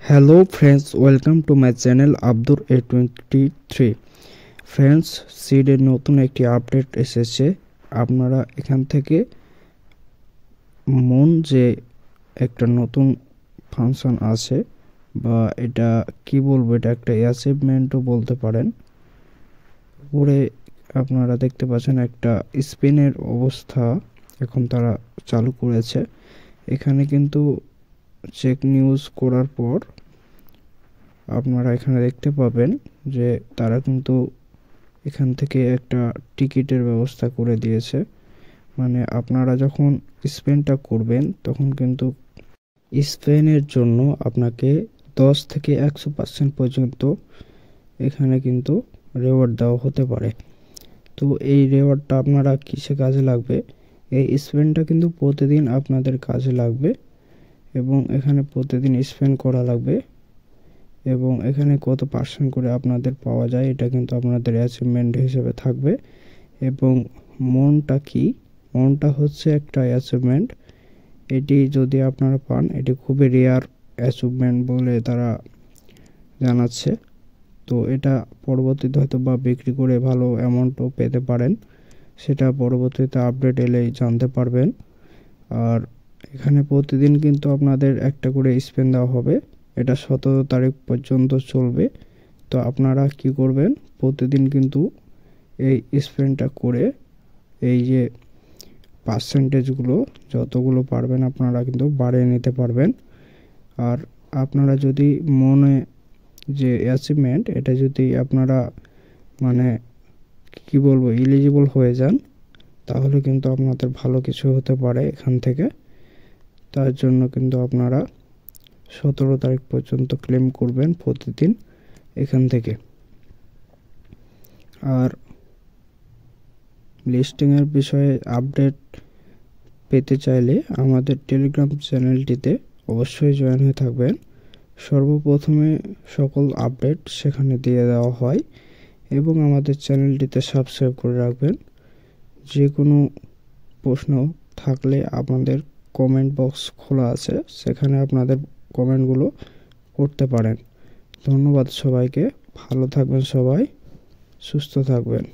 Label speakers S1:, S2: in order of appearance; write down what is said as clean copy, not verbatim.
S1: Hello friends, welcome to my channel Abdur A23 friends সিডের নতুন একটি update এসেছে। আপনারা এখান থেকে মন যে একটা নতুন ফাংশন আছে বা এটা কি বলবো, এটা একটা অ্যাচিভমেন্টও বলতে পারেন। উপরে আপনারা দেখতে পাচ্ছেন একটা স্পিনের অবস্থা এখন তারা চালু করেছে। এখানে কিন্তু চেক নিউজ করার পর আপনারা এখানে দেখতে পাবেন যে তারা কিন্তু এখান থেকে একটা টিকিটের ব্যবস্থা করে দিয়েছে। মানে আপনারা যখন স্পেনটা করবেন তখন কিন্তু স্পেনের জন্য আপনাকে 10 থেকে 100% পর্যন্ত এখানে কিন্তু রিওয়ার্ড দেওয়া হতে পারে। তো এই রিওয়ার্ডটা আপনারা কিসে কাজে লাগবে, এই স্পেনটা কিন্তু প্রতিদিন আপনাদের কাজে লাগবে এবং এখানে প্রতিদিন স্পেন করা লাগবে এবং এখানে কত পার্সেন্ট করে আপনাদের পাওয়া যায় এটা কিন্তু আপনাদের অ্যাচিভমেন্ট হিসেবে থাকবে। এবং মনটা কি, মনটা হচ্ছে একটা অ্যাচিভমেন্ট। এটি যদি আপনারা পান এটি খুবই রেয়ার অ্যাচিভমেন্ট বলে তারা জানাচ্ছে। তো এটা পরবর্তীতে হয়তো বা বিক্রি করে ভালো অ্যামাউন্টও পেতে পারেন, সেটা পরবর্তীতে আপডেট এলেই জানতে পারবেন। আর এখানে প্রতিদিন কিন্তু আপনাদের একটা করে স্পেন দেওয়া হবে, এটা 17 তারিখ পর্যন্ত চলবে। তো আপনারা কি করবেন, প্রতিদিন কিন্তু এই স্পেনটা করে এই যে পার্সেন্টেজগুলো যতগুলো পারবেন আপনারা কিন্তু বাড়িয়ে নিতে পারবেন। আর আপনারা যদি মনে যে অ্যাচিভমেন্ট এটা যদি আপনারা মানে কি বলবো এলিজিবল হয়ে যান তাহলে কিন্তু আপনাদের ভালো কিছু হতে পারে এখান থেকে। তার জন্য কিন্তু আপনারা 17 তারিখ পর্যন্ত ক্লেম করবেন প্রতিদিন এখান থেকে। আর লিস্টিংয়ের বিষয়ে আপডেট পেতে চাইলে আমাদের টেলিগ্রাম চ্যানেলটিতে অবশ্যই জয়েন হয়ে থাকবেন। সর্বপ্রথমে সকল আপডেট সেখানে দিয়ে দেওয়া হয় এবং আমাদের চ্যানেলটিতে সাবস্ক্রাইব করে রাখবেন। যে কোনো প্রশ্ন থাকলে আমাদের কমেন্ট বক্স খোলা আছে, সেখানে আপনাদের কমেন্টগুলো করতে পারেন। ধন্যবাদ সবাইকে, ভালো থাকবেন সবাই, সুস্থ থাকবেন।